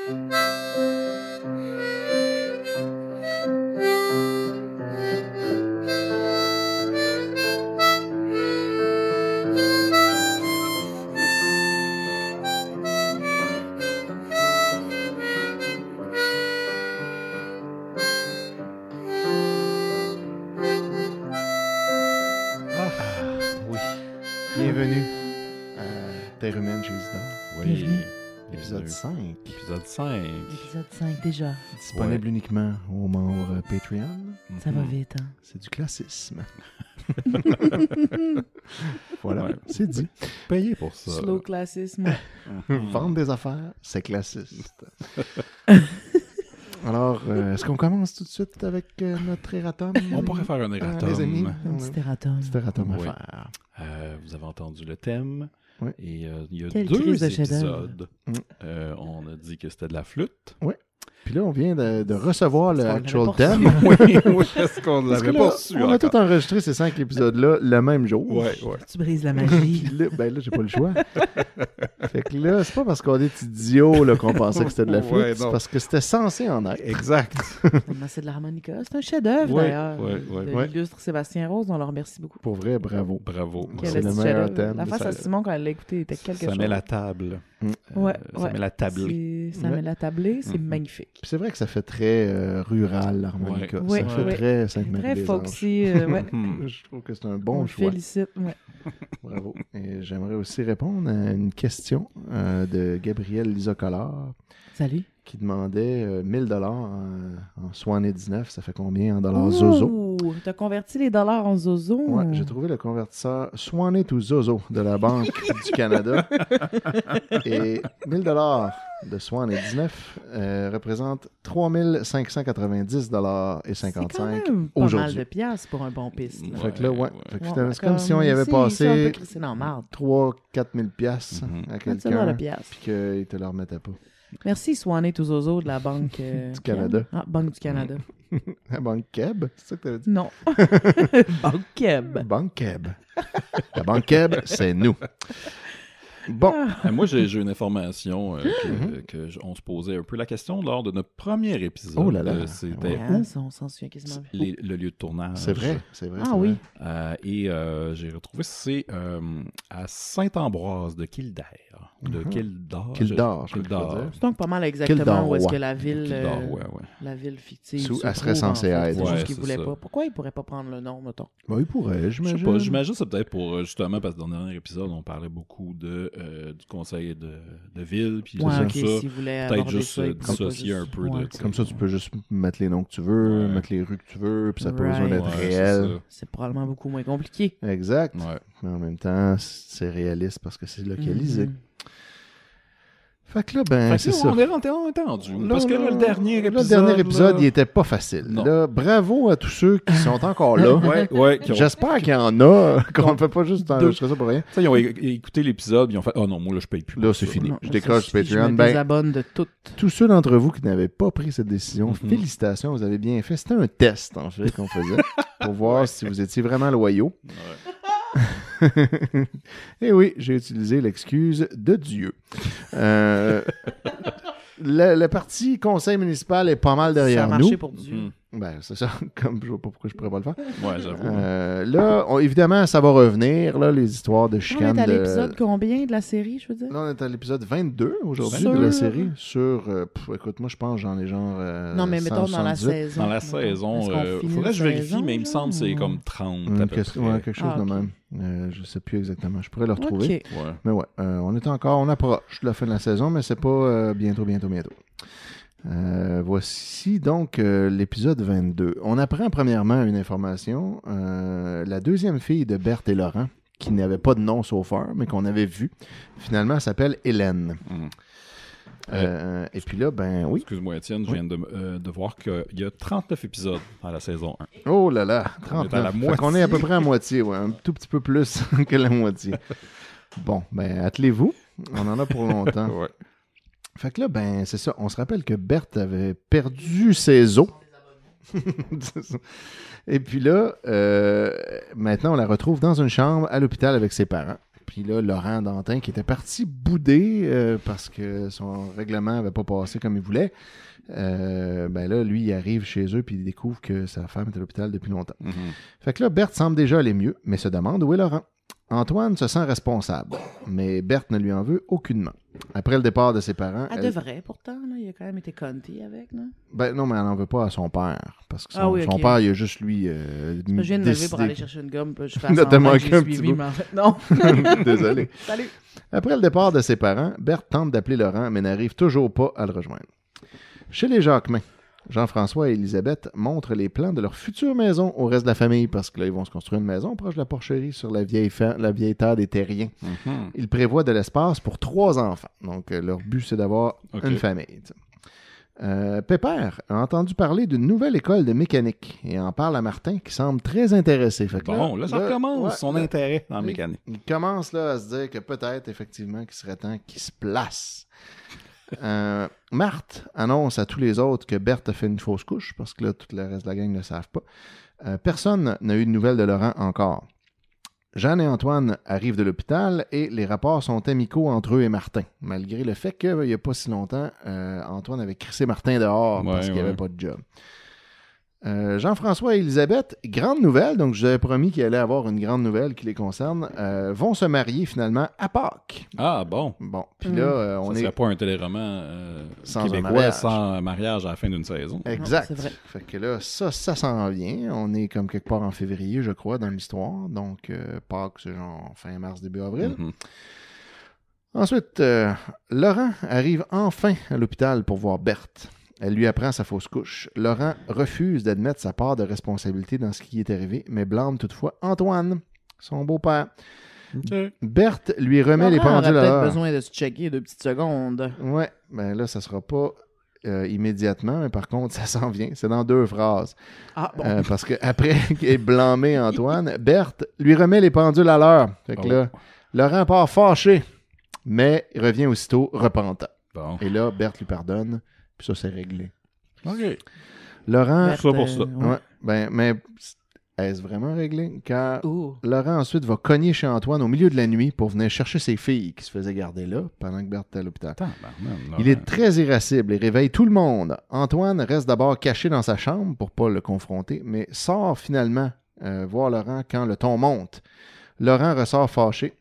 Oui. Bienvenue à Terre humaine chez Isidore. Oui. Bienvenue. Épisode 5. Épisode 5. Épisode 5 déjà. Disponible uniquement aux membres Patreon. Ça va vite, hein? C'est du classisme. Voilà, Ouais. c'est dit. Payé pour ça. Slow classisme. Vendre des affaires, c'est classiste. Alors, est-ce qu'on commence tout de suite avec notre erratum? On pourrait faire un les erratum. amis. Un petit erratum. Petit erratum à Oui. faire. Vous avez entendu le thème. Oui. Et il y a Quelle 2 crise de chef-d'œuvre. épisodes. On a dit que c'était de la flûte. Puis là, on vient de recevoir le Est-ce qu'on actual l'avait thème. Oui, est-ce qu'on Parce que l'avait là, pas su on a encore? tout enregistré ces 5 épisodes-là le même jour. Ouais. Tu brises la Puis magie. là, là, j'ai pas le choix. Fait que là, c'est pas parce qu'on est idiots là, qu'on pensait que c'était de la flûte, Ouais, c'est non. parce que c'était censé en être. Exact. Mais c'est de l'harmonica. C'est un chef-d'œuvre, Ouais, d'ailleurs. ouais. De l'illustre Sébastien Rose. On le remercie beaucoup. Pour vrai, bravo. Bravo. Quel C'est le petit meilleur chef-d'œuvre. thème. La face Ça- à Simon, quand elle l'a écouté, était quelque Ça chose. met la table. Ouais, Ça ouais. met la tablée. Ça met la tablée. C'est Mhm. magnifique. Puis c'est vrai que ça fait très rural, l'harmonica. Ouais. Ça fait Ouais. très Sainte-Marie Très des Anges. folksy. Ouais. Je trouve que c'est un On bon le choix. félicite. Ouais. Bravo. Et j'aimerais aussi répondre à une question de Gabriel Lisocolard Salut. qui demandait 1000 $ en 79. Ça fait combien en dollars Zozo? Ouh, t'as converti les dollars en Zozo. Ouais, j'ai trouvé le convertisseur Swanee to Zozo de la Banque du Canada. Et 1000 $ de Swanee 19 représente 3590 et C'est 55 quand même pas mal aujourd'hui. de piastres pour un bon piste. là. Fait que là, ouais. Fait que Ouais, c'est comme si on y avait ici, on peut passé crisser dans la marde. 3-4 000 piastres Mhm. à That's a lot quelqu'un of piastres. puis qu'il te le remettait pas. Merci Swanee to Zozo de la Banque Du Canada. Ah, Banque du Canada. La Banque Keb, c'est ça que tu avais dit? Non. Banque Keb. Banque Keb. La Banque Keb, c'est nous. Bon, Moi, j'ai une information Mhm. on se posait un peu la question lors de notre premier épisode. Oh là là. C'était Ouais. Ah, ça, on s'en souvient quasiment. le lieu de tournage. c'est vrai, c'est vrai. Ah c'est oui. vrai. Et j'ai retrouvé, c'est à Saint-Ambroise de Kildare. De Mhm. Kildare. Kildare, je crois qu'il faut Kildare. dire. C'est donc pas mal exactement Kildare, où est-ce que ouais. la ville, Kildare, ouais. la ville fictive Sous- se elle serait trouve, en censée fait. être. C'est Ouais, juste qu'ils c'est voulaient ça. pas. Pourquoi ils pourraient pas prendre le nom, mettons? Bon, il pourrait, Je sais j'imagine. pas, j'imagine que c'est peut-être pour, justement, parce que dans le dernier épisode, on parlait beaucoup du conseil de ville, puis Ouais, tout ok, ça. s'ils voulaient Peut-être aborder juste ça, ils pourraient pas dissocier juste- un peu Ouais. de... Comme ça, tu peux juste mettre les noms que tu veux, Ouais. mettre les rues que tu veux, puis ça n'a pas Right. besoin d'être Ouais, c'est réel. ça. C'est probablement beaucoup moins compliqué. Exact. Ouais. Mais en même temps, c'est réaliste parce que c'est localisé. Mhm. Fait que là, ben, Fait que c'est là, ça. on est rendu. Parce que là, le dernier épisode... Le dernier épisode, là- il était pas facile. Non. Là, bravo à tous ceux qui sont encore là. Ouais, qui ont... J'espère qu'il y en a, qu'on ne fait pas juste enregistrer ça pour rien. Tu sais, ils ont écouté l'épisode, ils ont fait « Oh non, moi, là, je paye plus. Là, pour c'est ça. fini. Non, Je ça décroche suffit, Patreon. Je me Ben, désabonne de tout. tous ceux d'entre vous qui n'avaient pas pris cette décision, Mhm. félicitations, vous avez bien fait. C'était un test, en fait, qu'on faisait pour voir si vous étiez vraiment loyaux. Et oui, j'ai utilisé l'excuse de Dieu. Le parti conseil municipal est pas mal Ça a derrière marché nous. pour Dieu. Mhm. Ben, c'est ça, comme je vois pas pourquoi je pourrais pas le faire. Ouais, j'avoue. Là, évidemment, ça va revenir, là, les histoires de On chicanes est à de... l'épisode combien de la série, je veux dire? Là, on est à l'épisode 22 aujourd'hui Sur- de la série. Sur, écoute, moi, je pense que j'en ai genre... Non, mais mettons dans la 178. saison. Dans la mettons. saison, Est-ce qu'on finit faudrait que je une vérifie, saison, mais il me semble que c'est genre, comme 30 à peu Quelque près. quelque chose Ah, de ok. même. Je sais plus exactement. Je pourrais le retrouver. OK. Ouais. Mais ouais, on approche de la fin de la saison, mais c'est pas bientôt. Voici donc l'épisode 22. On apprend premièrement une information. La deuxième fille de Berthe et Laurent, qui n'avait pas de nom sauf un, mais qu'on avait vu, finalement, elle s'appelle Hélène. Mhm. Et puis là, ben oui. Excuse-moi, Étienne, je viens de voir qu'il y a 39 épisodes dans la saison 1. Oh là là, On est à la 39. Fait moitié. qu'on est à peu près à moitié, ouais, un tout petit peu plus que la moitié. Bon, ben attelez-vous. On en a pour longtemps. Ouais. Fait que là, ben, c'est ça. On se rappelle que Berthe avait perdu ses os. C'est ça. Et puis là, maintenant, on la retrouve dans une chambre à l'hôpital avec ses parents. Puis là, Laurent Dantin, qui était parti bouder parce que son règlement n'avait pas passé comme il voulait, ben là, lui, il arrive chez eux puis il découvre que sa femme est à l'hôpital depuis longtemps. Fait que là, Berthe semble déjà aller mieux, mais se demande où est Laurent. Antoine se sent responsable, mais Berthe ne lui en veut aucunement. Après le départ de ses parents... Elle devrait, pourtant. Là. Il a quand même été conté avec. Là. Ben non, mais elle n'en veut pas à son père. Parce que son, Oui, son ok. père, il a juste lui Je viens de me lever pour aller chercher une gomme. Puis je fais T'as semblant que manqué j'ai un petit suivi, bout. mais en fait, non. Désolé. Salut. Après le départ de ses parents, Berthe tente d'appeler Laurent, mais n'arrive toujours pas à le rejoindre. Chez les Jacquemin, Jean-François et Élisabeth montrent les plans de leur future maison au reste de la famille, parce que là, ils vont se construire une maison proche de la porcherie sur la vieille terre des terriens. Ils prévoient de l'espace pour 3 enfants. Donc, leur but, c'est d'avoir une famille. Pépère a entendu parler d'une nouvelle école de mécanique et en parle à Martin, qui semble très intéressé. Fait que Bon, ça recommence ouais, son intérêt dans la mécanique. Il commence là, à se dire que peut-être, effectivement, qu'il serait temps qu'il se place. Marthe annonce à tous les autres que Berthe a fait une fausse couche, parce que là, tout le reste de la gang ne le savent pas. Personne n'a eu de nouvelles de Laurent encore. Jeanne et Antoine arrivent de l'hôpital et les rapports sont amicaux entre eux et Martin, malgré le fait qu'il n'y a pas si longtemps, Antoine avait crissé Martin dehors parce qu'il n'y avait pas de job. Jean-François et Élisabeth, grande nouvelle, donc je vous avais promis qu'il allait avoir une grande nouvelle qui les concerne, vont se marier finalement à Pâques. Ah, bon. Bon, puis là, on Ça est... serait pas un téléroman Sans un québécois mariage. sans mariage à la fin d'une saison. Exact. Non, c'est vrai. Fait que là, ça s'en vient. On est comme quelque part en février, je crois, dans l'histoire. Donc, Pâques, c'est genre fin mars, début avril. Mhm. Ensuite, Laurent arrive enfin à l'hôpital pour voir Berthe. Elle lui apprend sa fausse couche. Laurent refuse d'admettre sa part de responsabilité dans ce qui est arrivé, mais blâme toutefois Antoine, son beau-père. OK. Berthe lui remet les Laurent pendules aurait à peut-être l'heure. besoin de se checker 2 petites secondes. Ouais, ben là, ça sera pas immédiatement, mais par contre, ça s'en vient. C'est dans 2 phrases. Ah, bon. Parce qu'après qu'il ait blâmé Antoine, Berthe lui remet les pendules à l'heure. Fait que là, Laurent part fâché, mais il revient aussitôt repentant. Bon. Et là, Berthe lui pardonne, puis ça, c'est réglé. OK. Laurent... Berthe, ça pour ça. Ouais, ben, mais est-ce vraiment réglé? Car Ouh. Laurent ensuite va cogner chez Antoine au milieu de la nuit pour venir chercher ses filles qui se faisaient garder là pendant que Berthe était à l'hôpital. Il est très irascible et réveille tout le monde. Antoine reste d'abord caché dans sa chambre pour pas le confronter, mais sort finalement voir Laurent quand le ton monte. Laurent ressort fâché.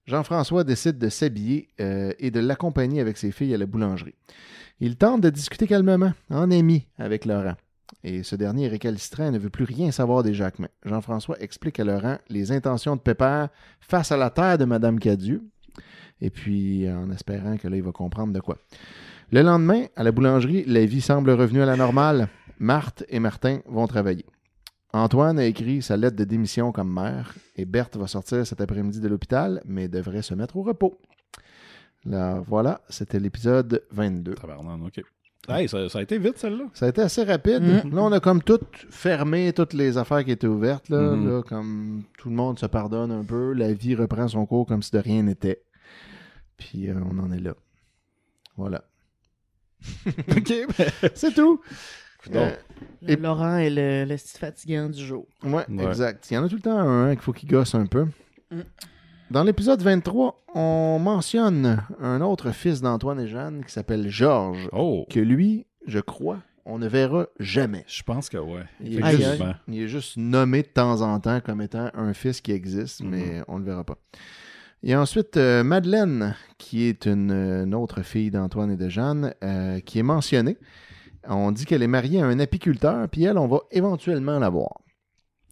Jean-François décide de s'habiller et de l'accompagner avec ses filles à la boulangerie. Il tente de discuter calmement, en ami, avec Laurent. Et ce dernier est récalcitrant et ne veut plus rien savoir des Jacquemin. Jean-François explique à Laurent les intentions de Pépère face à la terre de Madame Cadieux. Et puis, en espérant que là, il va comprendre de quoi. Le lendemain, à la boulangerie, la vie semble revenue à la normale. Marthe et Martin vont travailler. Antoine a écrit sa lettre de démission comme maire et Berthe va sortir cet après-midi de l'hôpital, mais devrait se mettre au repos. Là, voilà, c'était l'épisode 22. Tabarnak, OK. Hey, ça a été vite, celle-là. Ça a été assez rapide. Là, on a comme tout fermé, toutes les affaires qui étaient ouvertes. Là, là, comme tout le monde se pardonne un peu. La vie reprend son cours comme si de rien n'était. Puis on en est là. Voilà. OK. C'est tout. Le Laurent est le style fatigant du jour. Ouais, Ouais. exact. Il y en a tout le temps un qu'il faut qu'il gosse un peu. Dans l'épisode 23, on mentionne un autre fils d'Antoine et Jeanne qui s'appelle Georges, Oh, que lui, je crois, on ne verra jamais. je pense que ouais. Il est, Aïe, juste, Effectivement. il est juste nommé de temps en temps comme étant un fils qui existe, mais on ne le verra pas. Il y a ensuite Madeleine, qui est une autre fille d'Antoine et de Jeanne, qui est mentionnée. On dit qu'elle est mariée à un apiculteur, puis elle, on va éventuellement la voir.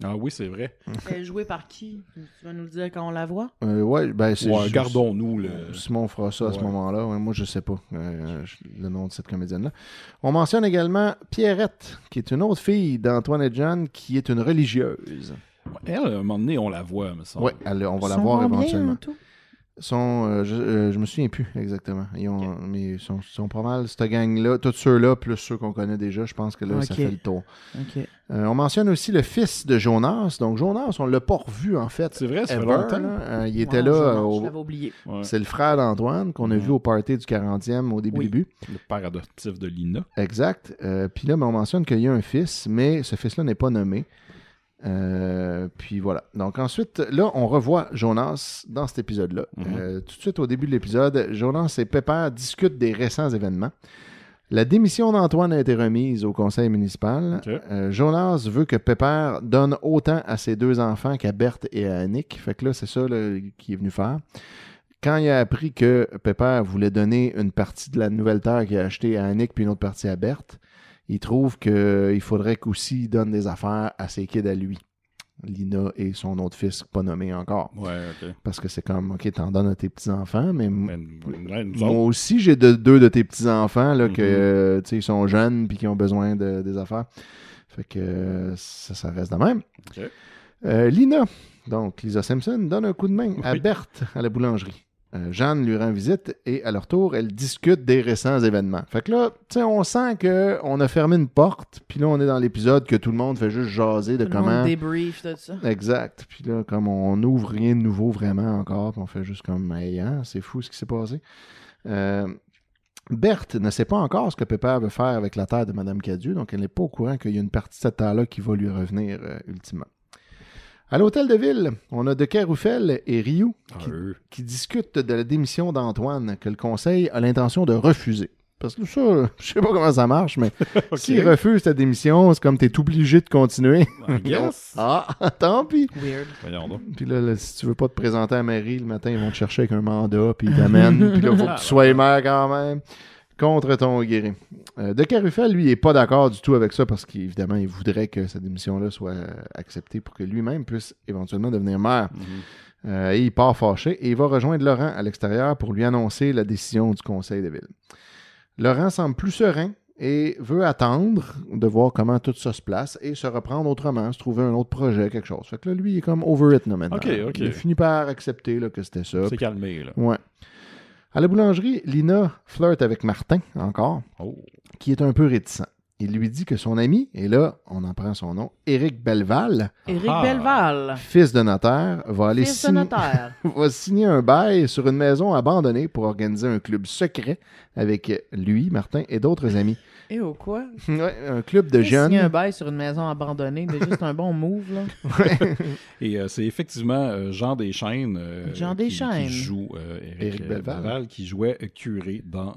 Ah oui, c'est vrai. Elle est jouée par qui? Tu vas nous le dire quand on la voit? Ouais, ben c'est Ouais, juste- gardons-nous le... Simon fera ça à ce Ouais. moment-là. Ouais, moi, je sais pas le nom de cette comédienne-là. On mentionne également Pierrette, qui est une autre fille d'Antoine et Jeanne, qui est une religieuse. Elle, à un moment donné, on la voit, me semble. Oui, on va la Ils voir sont combien, éventuellement. en tout? Je me souviens plus exactement. Mais ils sont pas mal, cette gang-là, tous ceux-là, plus ceux qu'on connaît déjà, je pense que là, ça Ok. fait le tour. OK. On mentionne aussi le fils de Jonas. Donc, Jonas, on l'a pas revu, en fait. C'est vrai, ça fait ever, longtemps. là. Il était Wow, là. je l'avais oublié. Ouais. C'est le frère d'Antoine qu'on a Mhm. vu au party du 40e au début. Oui. Le père adoptif de Lina. Exact. Puis là, on mentionne qu'il y a un fils, mais ce fils-là n'est pas nommé. Puis voilà. Donc ensuite, là, on revoit Jonas dans cet épisode-là. Tout de suite au début de l'épisode, Jonas et Pepper discutent des récents événements. La démission d'Antoine a été remise au conseil municipal. Jonas veut que Pepper donne autant à ses 2 enfants qu'à Berthe et à Annick. Fait que là, c'est ça là, qu'il est venu faire. Quand il a appris que Pepper voulait donner une partie de la nouvelle terre qu'il a achetée à Annick puis une autre partie à Berthe, il trouve qu'il faudrait qu'aussi il donne des affaires à ses kids à lui. Lina et son autre fils, pas nommé encore. Ouais, OK. Parce que c'est comme, OK, t'en donnes à tes petits-enfants, mais Nous moi autres, aussi, j'ai 2 de tes petits-enfants là, que, tu sais, ils sont jeunes puis qui ont besoin des affaires. Fait que ça reste de même. OK. Lina, donc Lisa Simpson, donne un coup de main à Oui. Berthe à la boulangerie. Jeanne lui rend visite et à leur tour, elle discute des récents événements. Fait que là, tu sais, on sent qu'on a fermé une porte, puis là, on est dans l'épisode que tout le monde fait juste jaser de Tout le comment... monde débrief de ça. Exact. Puis là, comme on n'ouvre rien de nouveau vraiment encore, puis on fait juste comme, hey, hein, c'est fou ce qui s'est passé. Berthe ne sait pas encore ce que Pepper veut faire avec la terre de Mme Cadieux, donc elle n'est pas au courant qu'il y a une partie de cette terre-là qui va lui revenir ultimement. À l'hôtel de ville, on a De Caroufel et Ryu qui discutent de la démission d'Antoine que le conseil a l'intention de refuser. Parce que ça, je sais pas comment ça marche, mais s'il refuse ta démission, c'est comme t'es obligé de continuer. I guess. Ah, tant pis. Weird. Voyons donc. Puis là, si tu veux pas te présenter à la mairie, le matin, ils vont te chercher avec un mandat, puis ils t'amènent. Puis là, il faut que tu sois maire quand même, contre ton gré. De Caroufel, lui, il n'est pas d'accord du tout avec ça parce qu'évidemment, il voudrait que cette démission-là soit acceptée pour que lui-même puisse éventuellement devenir maire. Et il part fâché et il va rejoindre Laurent à l'extérieur pour lui annoncer la décision du conseil de ville. Laurent semble plus serein et veut attendre de voir comment tout ça se place et se reprendre autrement, se trouver un autre projet, quelque chose. Fait que là, lui, il est comme over it là, maintenant. OK. Il a fini par accepter là, que c'était ça. C'est calmé, là. Ouais. À la boulangerie, Lina flirte avec Martin, encore, qui est un peu réticent. Il lui dit que son ami, et là, on en prend son nom, Éric Belval, Éric Belval. fils de notaire, va aller Fils de notaire. va signer un bail sur une maison abandonnée pour organiser un club secret avec lui, Martin, et d'autres amis. Et au quoi? Ouais, un club de Signer un jeunes. bail sur une maison abandonnée, mais juste un bon move, là. Et c'est effectivement Jean Deschaines, Jean qui Deschaines. joue Éric Éric Belval. Belval, qui jouait Curé dans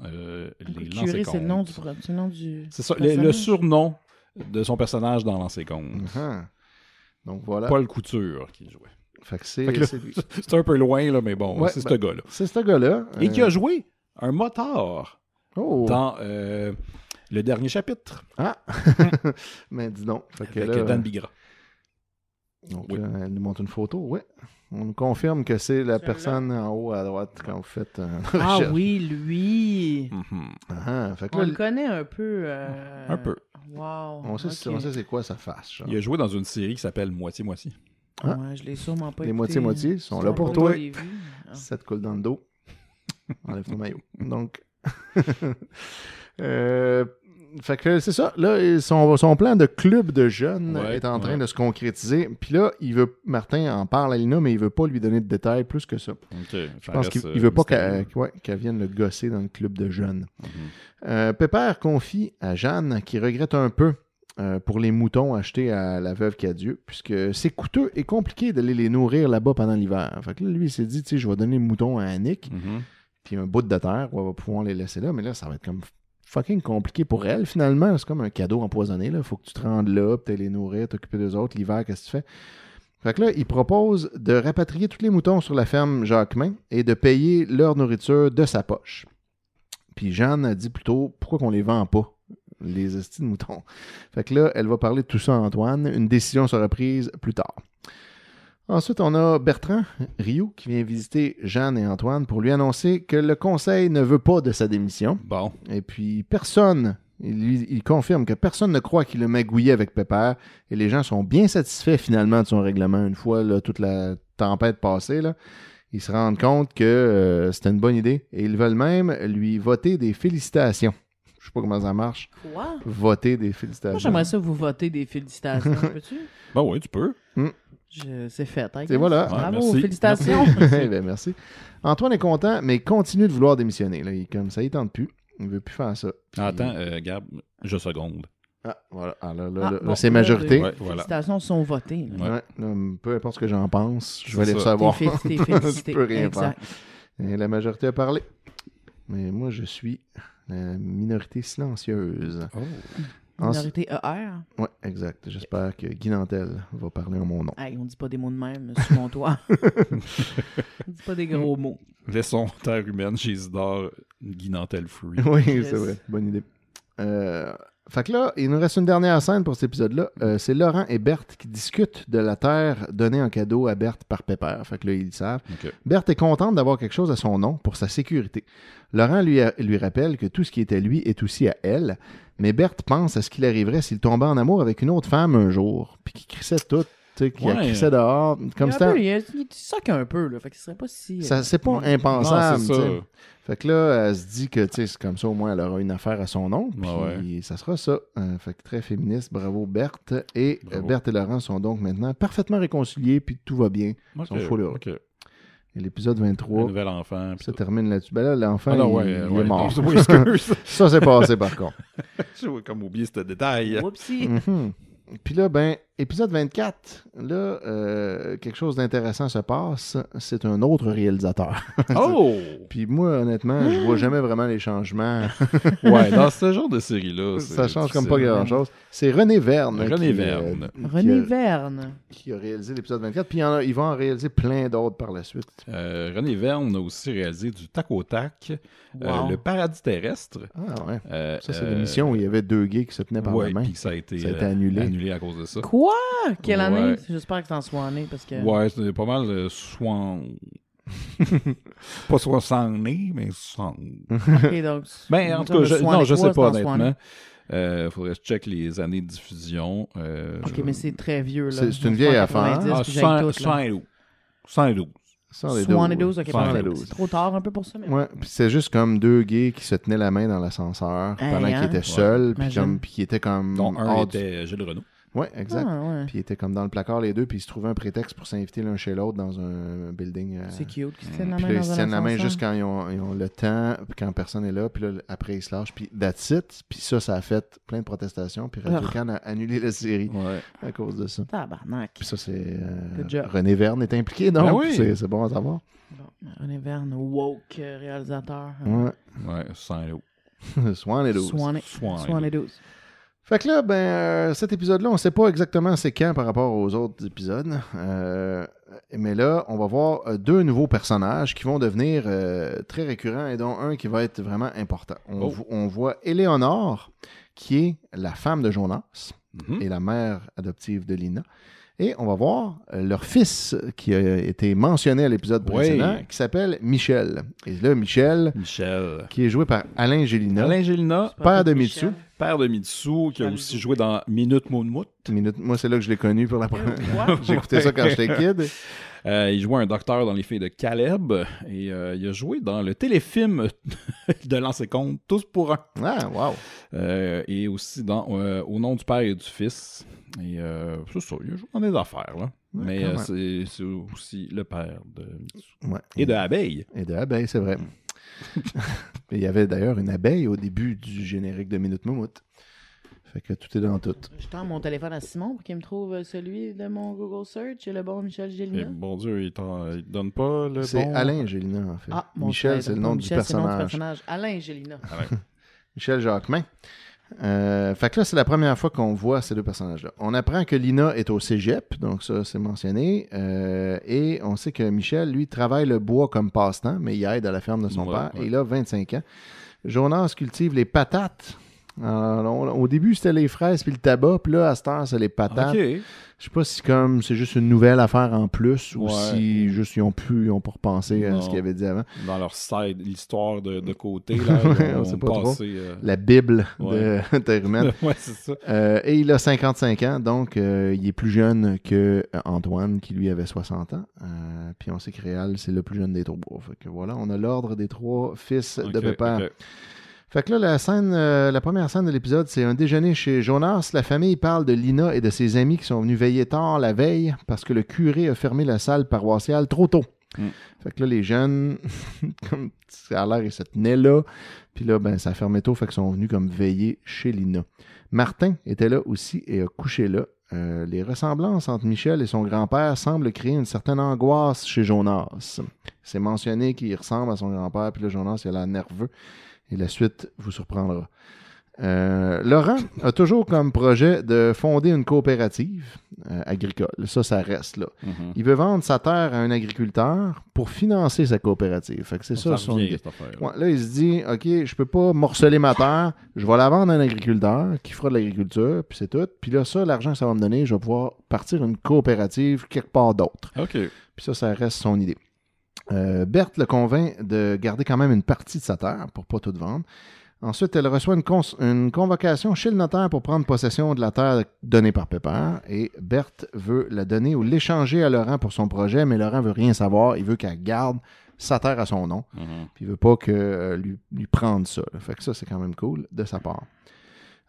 Les Curé, c'est le nom Lancers-Comptes. du... C'est le nom du... C'est ça, le personnage. surnom de son personnage dans Lancers-Comptes. Ah. Donc voilà. Paul Couture qui jouait. Fait que Fait que là, c'est lui. c'est un peu loin, là, mais bon, Ouais, c'est ben, ce gars-là. C'est ce gars-là. Et qui a joué un motard Oh! dans le dernier chapitre Ah! Mais dis donc. Fait que avec là, Dan Bigra. donc, Oui. elle nous montre une photo, oui. On nous confirme que c'est la personne en haut à droite quand vous faites une Ah recherche. oui, lui! Mhm. Ah, fait que On là, le connaît un peu. Un peu. Wow. on sait, ok. on sait c'est quoi sa face. genre. Il a joué dans une série qui s'appelle Moitié-Moitié. Ah. Ouais, je l'ai sûrement pas Les écouté. moitiés-moitiés sont Je là l'ai pour pas toi. vu. Ah. Ça te coule dans le dos. Enlève ton maillot. Donc, fait que c'est ça. Là, son plan de club de jeunes Ouais, est en train ouais. de se concrétiser. Puis là, Martin en parle à Lina, mais il veut pas lui donner de détails plus que ça. Je pense qu'il veut pas qu'elle vienne le gosser dans le club de jeunes. Pepper confie à Jeanne qu'il regrette un peu pour les moutons achetés à la veuve Cadieux, puisque c'est coûteux et compliqué d'aller les nourrir là-bas pendant l'hiver. Fait que là, lui, il s'est dit, tu sais, je vais donner les moutons à Annick, puis un bout de terre, on va pouvoir les laisser là, mais là, ça va être comme fucking compliqué pour elle, finalement. C'est comme un cadeau empoisonné, là. Faut que tu te rendes là, peut-être les nourrir, t'occuper d'eux autres, l'hiver, qu'est-ce que tu fais? Fait que là, il propose de rapatrier tous les moutons sur la ferme Jacquemin et de payer leur nourriture de sa poche. Puis Jeanne a dit plutôt, pourquoi qu'on les vend pas, les estis de moutons? Fait que là, elle va parler de tout ça à Antoine. Une décision sera prise plus tard. Ensuite, on a Bertrand Rioux qui vient visiter Jeanne et Antoine pour lui annoncer que le conseil ne veut pas de sa démission. Bon. Et puis, il confirme que personne ne croit qu'il a magouillé avec Pepper et les gens sont bien satisfaits finalement de son règlement. Une fois là, toute la tempête passée, là, ils se rendent compte que c'était une bonne idée et ils veulent même lui voter des félicitations. Je sais pas comment ça marche. Quoi? Voter des Moi, félicitations. j'aimerais ça vous voter des félicitations. Peux-tu? Ben oui, tu peux. C'est fait. Hein, Et voilà. Bravo, merci. félicitations. Eh ben, merci. Antoine est content, mais il continue de vouloir démissionner. Là. Comme ça, il tente plus. Il veut plus faire ça. Puis- Attends, Gab, je seconde. Ah, voilà. Ah, là, bon, c'est majorité. Ouais, Les voilà. félicitations sont votées. là. Ouais, là, peu importe ce que j'en pense, je vais C'est les ça. recevoir. T'es félicité. Je peux rien Exact. faire. Et la majorité a parlé. Mais moi, je suis la minorité silencieuse. Oh. Minorité ER. Ouais, exact. J'espère que Guy Nantel va parler en mon nom. Hey, on dit pas des mots de même sur mon toit. On dit pas des gros mots. Laissons Terre humaine chez Isidore, Guy Nantel free. Oui, Yes. c'est vrai. Bonne idée. Fait que là, il nous reste une dernière scène pour cet épisode-là. C'est Laurent et Berthe qui discutent de la terre donnée en cadeau à Berthe par Pépère. Fait que là, ils le savent. Ok. Berthe est contente d'avoir quelque chose à son nom pour sa sécurité. Laurent lui rappelle que tout ce qui est à lui est aussi à elle, mais Berthe pense à ce qu'il arriverait s'il tombait en amour avec une autre femme un jour, puis qu'il crissait tout, tu sais, qu'il Ouais. crissait dehors. Comme ça, il soque un peu, là. Fait qu'il serait pas si. c'est pas Non, impensable. c'est tu ça. sais. Fait que là, elle se dit que, tu sais, c'est comme ça, au moins, elle aura une affaire à son nom. Puis Ouais. ça sera ça. Fait que très féministe. Bravo, Berthe. Et Bravo. Berthe et Laurent sont donc maintenant parfaitement réconciliés, puis tout va bien. Ok, sont full heureux. ok. Et l'épisode Un 23 nouvel enfant. puis se tout. termine là-dessus. Ben là, l'enfant, Ah non, il est mort. Non, oui, excuse. Ça, c'est passé, par contre. J'ai comme oublié ce détail. Whoopsie. Mhm. Puis là, ben, épisode 24, là, quelque chose d'intéressant se passe. C'est un autre réalisateur. Oh! Puis moi, honnêtement, je vois jamais vraiment les changements. Ouais, dans ce genre de série-là. Ça c'est change comme pas difficile. grand-chose. C'est René Verne. René qui, Verne. René Verne. qui a réalisé l'épisode 24. Puis il va en réaliser plein d'autres par la suite. René Verne a aussi réalisé du Tac au Tac, Wow. Le Paradis terrestre. Ah ouais. Ça, c'est euh, l'émission où il y avait deux gays qui se tenaient par Ouais, la main. puis ça a été annulé. à cause de ça. Quoi? Quelle Ouais. année? J'espère que t'en sois année parce que. Ouais, c'est pas mal pas 60 nés, mais 60. Ok, donc. Ben, en tout cas, je sais pas honnêtement. Faudrait que je check les années de diffusion. Ok, mais c'est très vieux, là. C'est une vieille affaire. 90, Ah, puis j'aille tout, là. 112. Ça, les 72, ok, deux. parfait. 72. C'est trop tard un peu pour ça, mais. Ouais, puis c'est juste comme deux gays qui se tenaient la main dans l'ascenseur Hey, pendant qu'ils hein? étaient seuls, puis Imagine. qu'ils étaient comme... Dont un hors du- était Gilles Renaud. Ouais, exact. Ah, ouais. Puis ils étaient comme dans le placard les deux, puis ils se trouvaient un prétexte pour s'inviter l'un chez l'autre dans un building. C'est cute qu'ils se tiennent la Puis main là, ils dans se un tiennent la main ascenseur. juste quand ils ont le temps, puis quand personne n'est là, puis là, après, ils se lâchent, puis that's it. Puis ça a fait plein de protestations, puis Radio-Can a annulé la série Ouais. à cause de ça. Tabarnak. Puis ça, c'est... Good job. René Verne est impliqué, donc Ben oui. c'est bon à savoir. Bon, René Verne, woke réalisateur. Ouais. Ouais, 112. Swan et 12. Swan et 12. Fait que là, ben, cet épisode-là, on sait pas exactement c'est quand par rapport aux autres épisodes. Mais là, on va voir deux nouveaux personnages qui vont devenir très récurrents et dont un qui va être vraiment important. On voit Éléonore, qui est la femme de Jonas Mhm. et la mère adoptive de Lina. Et on va voir leur fils qui a été mentionné à l'épisode précédent, qui s'appelle Michel. Et là, Michel, Michel. qui est joué par Alain Gélina, Alain Gélina, père de Mitsu. père de Mitsu, qui a aussi joué dans Minute Mout. Moi, c'est là que je l'ai connu pour la première What? J'ai écouté ça quand j'étais kid. Il jouait un docteur dans Les Filles de Caleb et il a joué dans le téléfilm de Lancé Compte, Tous pour un. Ah, wow. Et aussi dans Au nom du père et du fils. Et c'est ça, il a joué dans des affaires, là. Ouais, Mais quand c'est aussi le père de Mitsu. Ouais. Et de Abeille. Et de abeille, c'est vrai. Il y avait d'ailleurs une abeille au début du générique de Minute Moumoute. Fait que tout est dans tout. Je tends mon téléphone à Simon pour qu'il me trouve celui de mon Google Search, le bon Michel Et Gélina. bon Dieu, il te donne pas le C'est bon... Alain Gélina, en fait. Ah, mon Michel, frère, c'est le donc nom du Michel, c'est le nom personnage. Alain Gélina. Michel Jacquemin. Fait que là, c'est la première fois qu'on voit ces deux personnages-là. On apprend que Lina est au cégep, donc ça, c'est mentionné. Et on sait que Michel, lui, travaille le bois comme passe-temps, mais il aide à la ferme de son Ouais, père. ouais. Et il a 25 ans. Jonas cultive les patates. Alors, au début, c'était les fraises puis le tabac. Puis là, à cette heure, c'est les patates. OK. Je sais pas si comme c'est juste une nouvelle affaire en plus ou Ouais. si juste ils ont pas repensé à Non. ce qu'ils avaient dit avant. Dans leur side, l'histoire de côté, là, Ouais, ils on ont sait pas trop. passé... La Bible Ouais. de Terre humaine. ouais, c'est ça. Et il a 55 ans, donc il est plus jeune que Antoine, qui lui avait 60 ans. Puis on sait que Réal, c'est le plus jeune des trois. Fait que voilà, on a l'ordre des trois fils de Ok, Pépère. ok. Fait que là, la première scène de l'épisode, c'est un déjeuner chez Jonas. La famille parle de Lina et de ses amis qui sont venus veiller tard la veille parce que le curé a fermé la salle paroissiale trop tôt. Mm. Fait que là, les jeunes, comme ça a l'air, ils se tenaient là. Puis là, ben, ça a fermé tôt, fait qu'ils sont venus comme veiller chez Lina. Martin était là aussi et a couché là. Les ressemblances entre Michel et son grand-père semblent créer une certaine angoisse chez Jonas. C'est mentionné qu'il ressemble à son grand-père, puis là, Jonas, il a l'air nerveux. Et la suite vous surprendra. Laurent a toujours comme projet de fonder une coopérative agricole. Ça reste là. Mhm. Il veut vendre sa terre à un agriculteur pour financer sa coopérative. Fait que c'est ça son revient, idée. cette affaire-là. Ouais, là, il se dit, OK, je peux pas morceler ma terre, je vais la vendre à un agriculteur qui fera de l'agriculture, puis c'est tout. Puis là, ça, l'argent que ça va me donner, je vais pouvoir partir une coopérative quelque part d'autre. OK. Puis ça reste son idée. Berthe le convainc de garder quand même une partie de sa terre pour pas tout vendre. Ensuite, elle reçoit une convocation chez le notaire pour prendre possession de la terre donnée par Pépère. Et Berthe veut la donner ou l'échanger à Laurent pour son projet, mais Laurent veut rien savoir. Il veut qu'elle garde sa terre à son nom. Mhm. Puis il veut pas que lui prendre ça. Fait que ça, c'est quand même cool de sa part.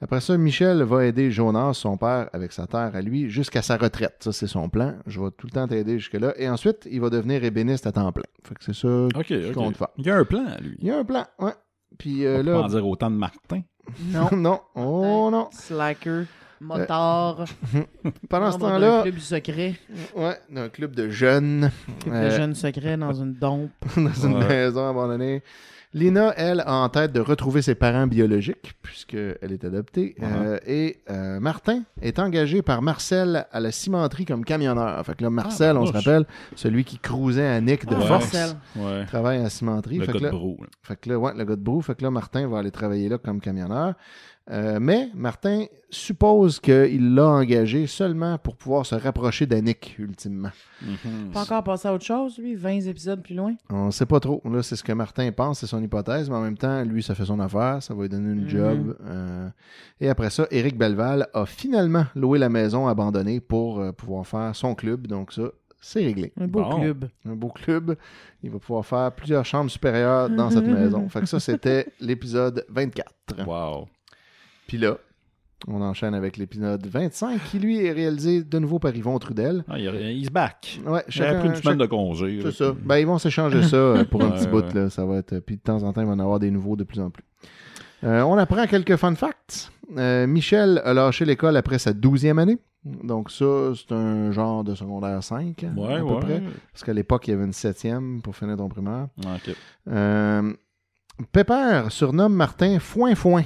Après ça, Michel va aider Jonas, son père, avec sa terre à lui, jusqu'à sa retraite. Ça, c'est son plan. Je vais tout le temps t'aider jusque-là. Et ensuite, il va devenir ébéniste à temps plein. Fait que c'est ça OK, qu'il OK. compte faire. Il y a un plan, lui. Il y a un plan, ouais. Puis On peut là... pas en dire autant de Martin. Non. non, oh non. Slacker, motard. Pendant ce membre d'un temps-là, club secret. ouais, d'un club de jeunes, Club de jeunes secrets dans une dompe. dans une Ouais. maison abandonnée. Lina, elle, a en tête de retrouver ses parents biologiques, puisqu'elle est adoptée. Et Martin est engagé par Marcel à la cimenterie comme camionneur. Fait que là, Marcel, on se vache. rappelle, celui qui cruisait à Nick de Ah, force, Marcel. Ouais. travaille à la cimenterie. Le Fait gars que de là, brou. là. Fait que là, ouais, le gars de Brou. Fait que là, Martin va aller travailler là comme camionneur. Mais Martin suppose qu'il l'a engagé seulement pour pouvoir se rapprocher d'Annick, ultimement. Mhm. Pas encore passé à autre chose, lui, 20 épisodes plus loin. On ne sait pas trop. Là, c'est ce que Martin pense, c'est son hypothèse, mais en même temps, lui, ça fait son affaire, ça va lui donner une job. Et après ça, Éric Belval a finalement loué la maison abandonnée pour pouvoir faire son club. Donc ça, c'est réglé. Un beau Bon. club. Un beau club. Il va pouvoir faire plusieurs chambres supérieures dans cette maison. Fait que ça, c'était l'épisode 24. Wow. Puis là, on enchaîne avec l'épisode 25, qui lui est réalisé de nouveau par Yvon Trudel. Ah, il se back. Ouais, Il a pris une semaine de congé. C'est là. ça. Ben, ils vont s'échanger ça pour un Ouais, petit bout. ouais. Là. Ça va être... Puis de temps en temps, il va en avoir des nouveaux de plus en plus. On apprend quelques fun facts. Michel a lâché l'école après sa 12e année. Donc ça, c'est un genre de secondaire 5, Ouais, à peu ouais. près. Parce qu'à l'époque, il y avait une 7e pour finir ton primaire. OK. Pépère surnomme Martin Foin-Foin.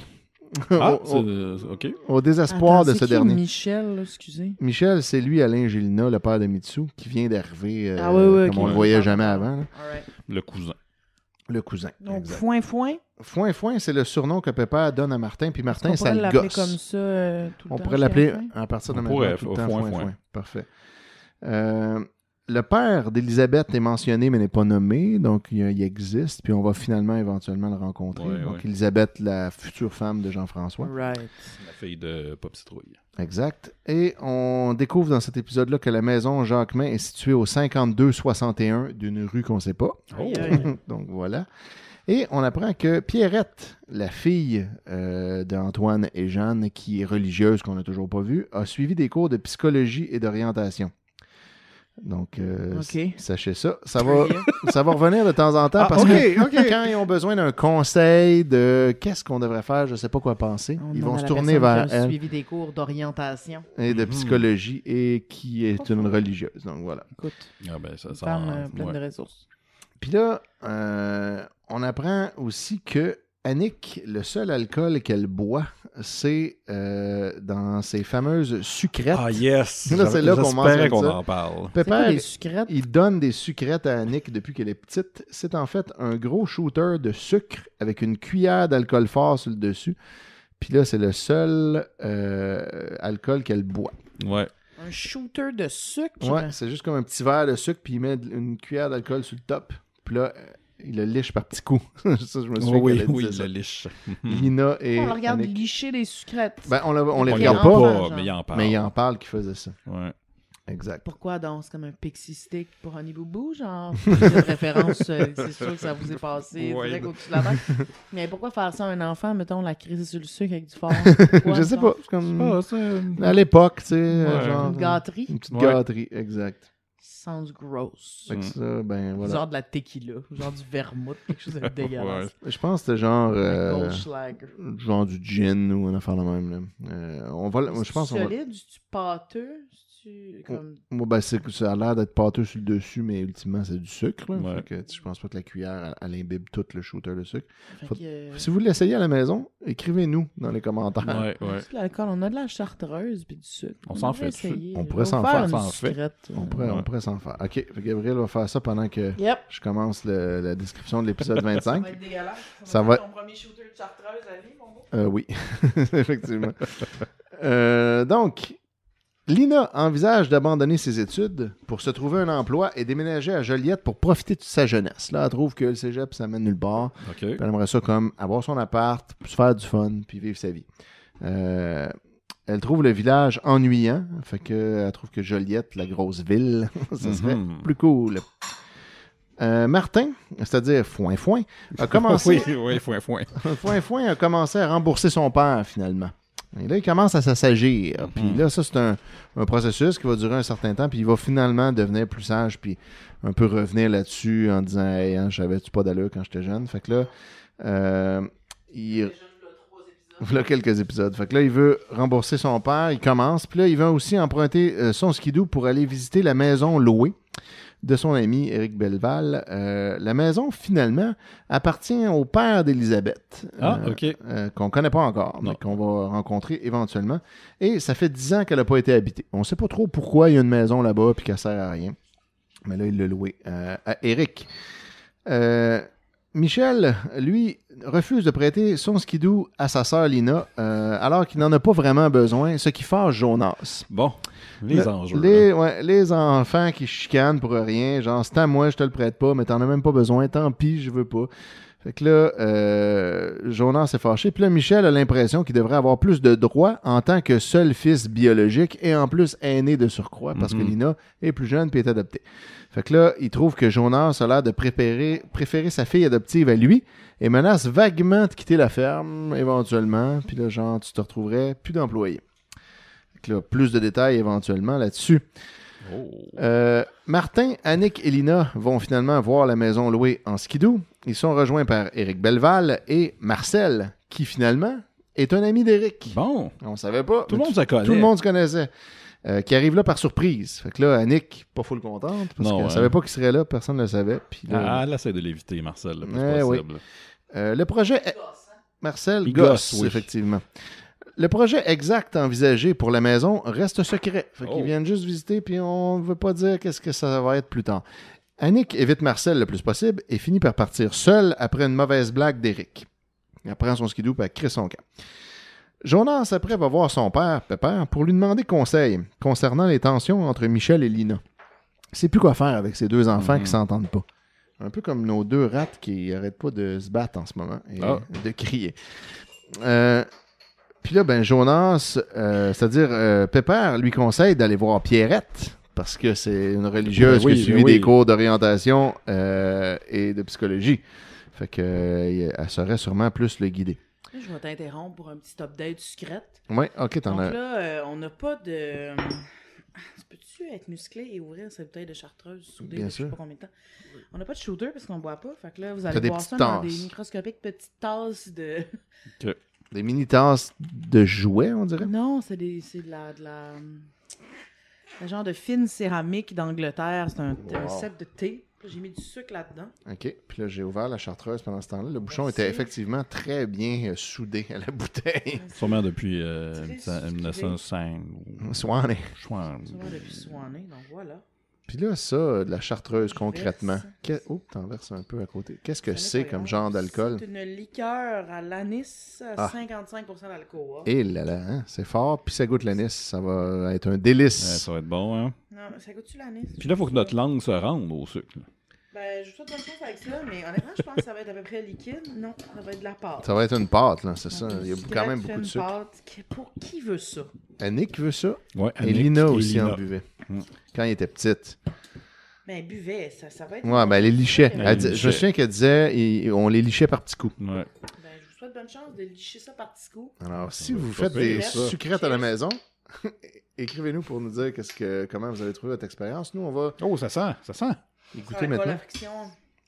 Ah, au, OK. au désespoir Attends, de c'est ce qui dernier. Michel, là, excusez. Michel, c'est lui, Alain Gélina, le père de Mitsu, qui vient d'arriver Ah oui, comme ok. on le voyait jamais avant. là. Alright. Le cousin. Le cousin. Donc, exact. foin-foin. Foin-foin, c'est le surnom que Pépère donne à Martin, puis Martin, On ça pourrait le l'appeler gosse. comme ça tout le On temps pourrait chez l'appeler la fin. à partir de On maintenant pourrait, tout le temps Foin-Foin. Foin-Foin. Parfait. Le père d'Élisabeth est mentionné, mais n'est pas nommé, donc il existe, puis on va finalement éventuellement le rencontrer. Ouais, donc ouais. Élisabeth, la future femme de Jean-François. Right. La fille de Pop Citrouille. Exact. Et on découvre dans cet épisode-là que la maison Jacquemin est située au 5261 d'une rue qu'on ne sait pas. Aïe, aïe. Donc voilà. Et on apprend que Pierrette, la fille d'Antoine et Jeanne, qui est religieuse, qu'on n'a toujours pas vue, a suivi des cours de psychologie et d'orientation. Donc, OK. sachez ça. Ça va revenir de temps en temps Ah, parce OK, que quand ils ont besoin d'un conseil de qu'est-ce qu'on devrait faire, je ne sais pas quoi penser, On ils demande vont à se la tourner personne vers qui a elle suivi des cours d'orientation. et de psychologie et qui est une religieuse. Donc voilà. Écoute, Ah ben, ça une sent... femme pleine ouais. de ressources. Puis là, on apprend aussi que Annick, le seul alcool qu'elle boit, c'est dans ses fameuses sucrètes. Ah yes! Là, c'est là qu'on J'espérais mentionne qu'on ça. en parle. C'est quoi Pépère, les sucrètes? il donne des sucrètes à Annick depuis qu'elle est petite. C'est en fait un gros shooter de sucre avec une cuillère d'alcool fort sur le dessus. Puis là, c'est le seul alcool qu'elle boit. Ouais. Un shooter de sucre? Ouais, c'est juste comme un petit verre de sucre, puis il met une cuillère d'alcool sur le top. Puis là, il le liche par petits coups. Ça, je me souviens oui, qu'elle a dit oui, ça. le liche. Lina et On le regarde Annick. licher des sucrètes. Ben, on les Ok, regarde enfant, pas, genre. mais il en parle. mais il en parle qu'il faisait ça. Ouais. Exact. Pourquoi donc? C'est comme un pixie stick pour Honey Boo Boo, genre? Cette référence, c'est sûr que ça vous est passé Ouais. direct au-dessus de la tête. Mais pourquoi faire ça à un enfant, mettons, la crise sur le sucre avec du fort? Je sais pas. C'est comme Ah, c'est... à l'époque, tu sais, Ouais. genre Une gâterie? une petite Ouais. gâterie, exact. Sounds gross. Fait que ça, ben voilà. Genre de la tequila, genre du vermouth, quelque chose de dégueulasse. Je pense que c'était genre... Goldschlager. genre du gin ou une affaire de même. Là. Je pense qu'on va... solide, du pâteux, comme... Moi, ben, ça a l'air d'être pâteux sur le dessus, mais ultimement, c'est du sucre. Là. Ouais. Fait que, je pense pas que la cuillère, elle imbibe tout le shooter de sucre. Fait Faut- que, Si vous l'essayez à la maison, écrivez-nous dans les commentaires. Ouais, ouais. c'est de l'alcool, on a de la chartreuse puis du sucre. On s'en devrait fait, essayer. on pourrait va s'en faire. faire, Une ça en fait. sucrète. On pourrait s'en faire. OK, fait que Gabriel va faire ça pendant que Yep. je commence la description de l'épisode Ça 25. va être dégueulasse. Ça va- ton premier shooter de chartreuse à vie, mon beau. Oui, effectivement. Donc, Lina envisage d'abandonner ses études pour se trouver un emploi et déménager à Joliette pour profiter de sa jeunesse. Là, elle trouve que le cégep, ça mène nulle part. OK. Puis elle aimerait ça comme avoir son appart, se faire du fun, puis vivre sa vie. Elle trouve le village ennuyant. Fait que elle trouve que Joliette, la grosse ville, ça serait plus cool. Martin, c'est-à-dire Foin, a commencé... Oui, foin. Foin a commencé à rembourser son père, finalement. Et là, il commence à s'assagir. Puis là, ça, c'est un processus qui va durer un certain temps, puis il va finalement devenir plus sage, puis un peu revenir là-dessus en disant « Hey, hein, j'avais-tu pas d'allure quand j'étais jeune? » Fait que là, il... Voilà quelques épisodes. Fait que là, il veut rembourser son père, il commence, puis là, il va aussi emprunter son skidoo pour aller visiter la maison louée de son ami Éric Belleval. La maison, finalement, appartient au père d'Élisabeth. OK. Qu'on ne connaît pas encore, mais Non. qu'on va rencontrer éventuellement. Et ça fait 10 ans qu'elle n'a pas été habitée. On ne sait pas trop pourquoi il y a une maison là-bas et qu'elle ne sert à rien. Mais là, il l'a louée à Éric. Michel, lui, refuse de prêter son skidoo à sa sœur Lina, alors qu'il n'en a pas vraiment besoin, ce qui fâche Jonas. Bon, les enjeux. Les enfants qui chicanent pour rien, genre c'est à moi, je te le prête pas, mais t'en as même pas besoin, tant pis, je veux pas. Fait que là, Jonas est fâché. Puis là, Michel a l'impression qu'il devrait avoir plus de droits en tant que seul fils biologique et en plus aîné de surcroît, parce que Lina est plus jeune puis est adoptée. Fait que là, il trouve que Jonas a l'air de préférer sa fille adoptive à lui et menace vaguement de quitter la ferme, éventuellement. Puis là, genre, tu te retrouverais plus d'employés. Fait que là, plus de détails éventuellement là-dessus. Martin, Annick et Lina vont finalement voir la maison louée en skidoo. Ils sont rejoints par Éric Belleval et Marcel, qui finalement est un ami d'Éric. Bon, On savait pas. tout le monde se connaît. Tout le monde se connaissait. Qui arrive là par surprise. Fait que là, Annick, pas full contente, parce Non, qu'elle ouais. savait pas qu'il serait là, personne ne le savait. Puis là, Elle essaie de l'éviter, Marcel, le plus oui. possible. le projet... Marcel Il gosse, gosse, oui. effectivement. Le projet exact envisagé pour la maison reste secret. Fait qu'ils viennent juste visiter, puis on ne veut pas dire qu'est-ce que ça va être plus tard. Annick évite Marcel le plus possible et finit par partir seule après une mauvaise blague d'Éric. Elle prend son skidoo et elle crée son camp. Jonas, après, va voir son père, Pépère, pour lui demander conseil concernant les tensions entre Michel et Lina. Il sait plus quoi faire avec ces deux enfants qui s'entendent pas. Un peu comme nos deux rats qui n'arrêtent pas de se battre en ce moment et de crier. Puis là, ben Jonas, c'est-à-dire Pépère, lui conseille d'aller voir Pierrette, parce que c'est une religieuse qui a suivi des cours d'orientation et de psychologie. Fait que elle saurait sûrement plus le guider. Je vais t'interrompre pour un petit update secrète. Oui, ok, t'en Donc as. là, on n'a pas de... Peux-tu être musclé et ouvrir cette bouteille de chartreuse soudée Bien depuis je sais sûr. pas combien de temps? On n'a pas de shooter parce qu'on ne boit pas. Fait que là, vous T'as allez des boire petites ça dans des tasses. microscopiques petites tasses de... Des mini-tasses de jouets, on dirait. Non, c'est de la un genre de fine céramique d'Angleterre. C'est un set de thé. J'ai mis du sucre là-dedans. OK. Puis là, j'ai ouvert la chartreuse pendant ce temps-là. Le bouchon Merci. était effectivement très bien soudé à la bouteille. Sûrement depuis Très 1905. Swanee. Chouin. Souvent depuis Swanee, donc voilà. Puis là, ça, de la chartreuse Je concrètement. verse. Oh, t'en verses un peu à côté. Qu'est-ce que Ça c'est n'est pas comme grave. genre d'alcool? C'est une liqueur à l'anis à Ah. 55% d'alcool. Et là là, hein? C'est fort. Puis ça goûte l'anis. Ça va être un délice. Ça va être bon, hein? Non, ça goûte-tu l'anis? Puis là, il faut que notre langue se rende au sucre. là. Ben, je vous souhaite bonne chance avec ça, mais honnêtement, je pense que ça va être à peu près liquide. Non, ça va être de la pâte. Ça va être une pâte, là, c'est ça. Donc, Il y a une quand même sucrète, beaucoup de une sucre. pâte. Pour qui veut ça? Annick veut ça. Ouais, Et Annick Lina et aussi Lina. en buvait. Quand il était petite. Ben, buvez, ça va être... Ouais, ben elle les lichait. Ben, Elle dit- je me souviens qu'elle disait on les lichait par petits coups. Ouais. Ben, je vous souhaite bonne chance de licher ça par petits coups. Alors, si Ouais, vous pas faites des pire. sucrètes à la maison, Écrivez-nous pour nous dire comment vous avez trouvé votre expérience. Nous, on va Oh, ça sent. écouter La maintenant. friction.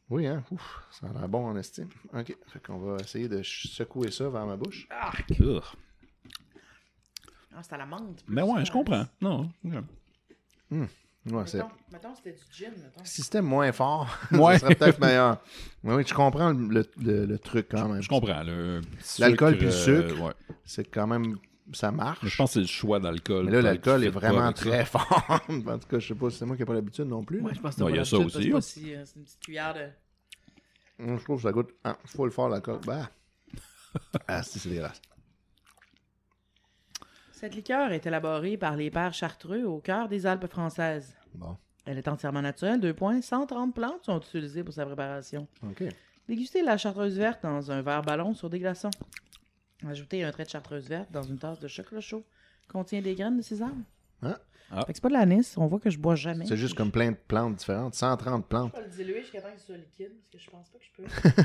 Oui, hein? Ouf, ça a l'air bon en estime. OK. Fait qu'on va essayer de secouer ça vers ma bouche. Ugh. Ah, c'est à la menthe. Mais ouais, je comprends. Non. Ouais, c'est Mettons, c'était du gin, mettons. système moins fort. Ouais. Ça serait peut-être meilleur. Oui, je comprends le truc quand même. Je comprends. L'alcool puis le sucre. Ouais. C'est quand même... Ça marche. Mais je pense que c'est le choix d'alcool. Mais là, l'alcool est Peut-être qui fait vraiment pas avec ça. très fort. En tout cas, je sais pas, c'est moi qui n'ai pas l'habitude non plus. Ouais, je pense que Non, t'as il y a pas ça l'habitude, aussi, parce que c'est pas si, c'est une petite cuillère de... Je trouve que ça goûte full fort l'alcool. Bah. Ah, c'est dégueulasse. Cette liqueur est élaborée par les pères Chartreux au cœur des Alpes françaises. Bon, Elle est entièrement naturelle. 2 points. 130 plantes sont utilisées pour sa préparation. OK. Dégustez la chartreuse verte dans un verre ballon sur des glaçons. Ajoutez un trait de chartreuse verte dans une tasse de chocolat chaud. Contient des graines de sésame. Hein? Fait que c'est pas de l'anis. On voit que je bois jamais. C'est juste comme plein de plantes différentes. 130 plantes. Je vais le diluer jusqu'à temps qu'il soit liquide parce que je pense pas que je peux.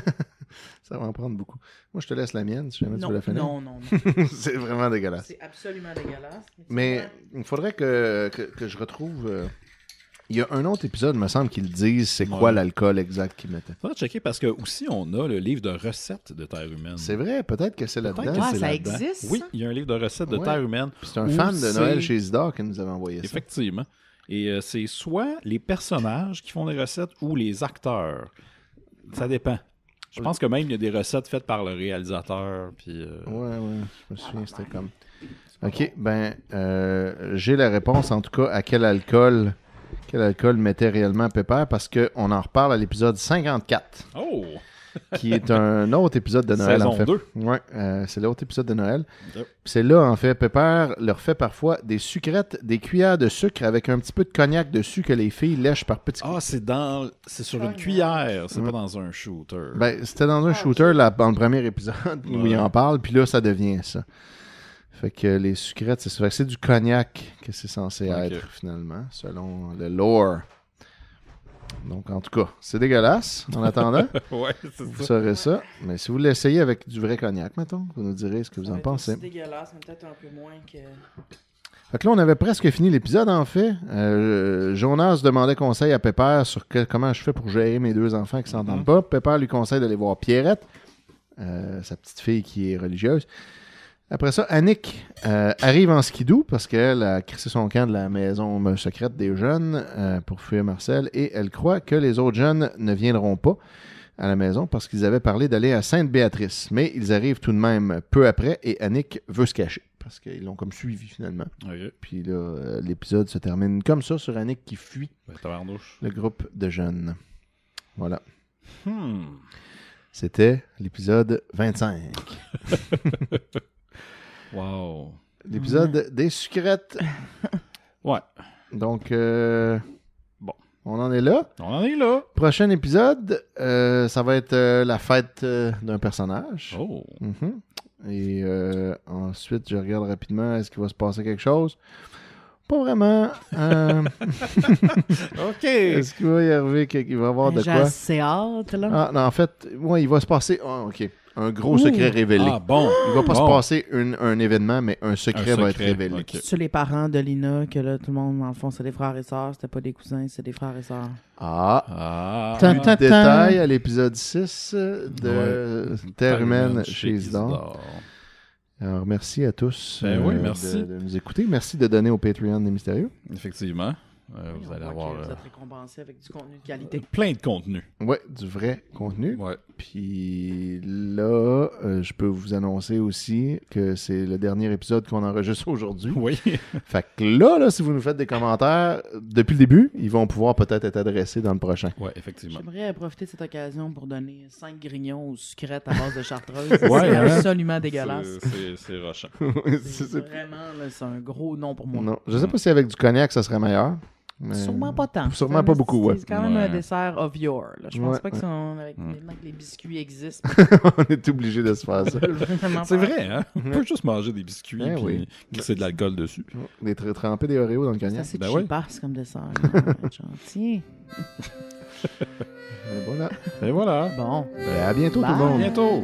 Ça va en prendre beaucoup. Moi, je te laisse la mienne si jamais tu veux la finir. non. C'est vraiment dégueulasse. C'est absolument dégueulasse. Mais il faudrait que je retrouve... Il y a un autre épisode, me semble, qu'ils disent c'est quoi Ouais. l'alcool exact qu'ils mettaient. Faudrait checker parce que aussi on a le livre de recettes de Terre humaine. C'est vrai, peut-être que c'est Peut-être là-dedans. que Ah, c'est ça là-dedans. existe, Oui, ça? il y a un livre de recettes de Ouais. Terre humaine. Puis c'est un Ou fan de c'est- Noël chez Isidore qui nous avait envoyé ça. Effectivement. Et c'est soit les personnages qui font des recettes ou les acteurs. Ça dépend. Je pense que même il y a des recettes faites par le réalisateur. Puis, Ouais, je me souviens, c'était comme... OK, j'ai la réponse, en tout cas, à quel alcool mettait réellement Pépère, parce qu'on en reparle à l'épisode 54, Oh! qui est un autre épisode de Noël, en Saison fait. 2. Ouais, c'est l'autre épisode de Noël. Yep. Puis c'est là, en fait, Pépère leur fait parfois des sucrètes, des cuillères de sucre avec un petit peu de cognac dessus que les filles lèchent par petits coups. Ah, c'est sur une cuillère, c'est pas dans un shooter. Ben, c'était dans un shooter là, dans le premier épisode où il en parle, puis là, ça devient ça. Fait que les sucrètes, c'est du cognac que c'est censé être, finalement, selon le lore. Donc, en tout cas, c'est dégueulasse, en attendant. Ouais, c'est Vous ça. saurez ça. Mais si vous l'essayez avec du vrai cognac, mettons, vous nous direz ce que vous en pensez. C'est dégueulasse, mais peut-être un peu moins que... Fait que là, on avait presque fini l'épisode, en fait. Jonas demandait conseil à Pépère sur comment je fais pour gérer mes deux enfants qui ne s'entendent pas. Pépère lui conseille d'aller voir Pierrette, sa petite fille qui est religieuse. Après ça, Annick arrive en skidoo parce qu'elle a crissé son camp de la maison secrète des jeunes pour fuir Marcel et elle croit que les autres jeunes ne viendront pas à la maison parce qu'ils avaient parlé d'aller à Sainte-Béatrice. Mais ils arrivent tout de même peu après et Annick veut se cacher parce qu'ils l'ont comme suivi finalement. Ok. Puis là, l'épisode se termine comme ça sur Annick qui fuit Ben, tabarnouche. le groupe de jeunes. Voilà. Hmm. C'était l'épisode 25. Wow. L'épisode des sucrètes. Ouais. Donc, Bon. on en est là. On en est là. Prochain épisode, ça va être la fête d'un personnage. Oh. Mhm. Et ensuite, je regarde rapidement, est-ce qu'il va se passer quelque chose? Pas vraiment. OK. Est-ce qu'il va y arriver qu'il va y avoir de J'ai quoi? assez hâte, là. Ah, non, en fait, il va se passer... OK. Un gros secret révélé. Ah, bon. Il va pas Bon. se passer un événement, mais un secret va être révélé. ok. Sur les parents de Lina, que là, tout le monde, dans le fond, c'est des frères et sœurs. C'était pas des cousins, c'est des frères et sœurs. Ah, Ah. Tan, plus tan, de détails à l'épisode 6 de Terre humaine chez Isidore. Alors, merci à tous Ben oui, merci. de nous écouter. Merci de donner au Patreon des Mystérieux. Effectivement. Vous On allez voit avoir que vous êtes récompensé avec du contenu de qualité. plein de contenu. Ouais, du vrai contenu. Ouais. Puis là, je peux vous annoncer aussi que c'est le dernier épisode qu'on enregistre aujourd'hui. Oui. Fait que là, si vous nous faites des commentaires depuis le début, ils vont pouvoir peut-être être adressés dans le prochain. Ouais, effectivement. J'aimerais profiter de cette occasion pour donner 5 grignons aux sucrètes à base de chartreuse. Ouais, C'est hein? absolument dégueulasse. C'est rochant. C'est- Vraiment, là, c'est un gros nom pour moi. Non, je sais pas si avec du cognac, ça serait meilleur. Mais... Sûrement pas tant. Sûrement pas beaucoup, ouais. C'est quand même Ouais. un dessert of yore. Là. Je pense Ouais, pas que ouais. maintenant que les biscuits existent. On est obligé de se faire ça. C'est vrai, hein? On peut juste manger des biscuits Eh et oui. glisser de l'alcool dessus. Tremper des Oreos dans le C'est cognac. assez Ben ouais. cheapasse comme dessert. là. Gentil. Et voilà. Et voilà. Bon. Ben, à bientôt tout le Bye. monde. Bientôt.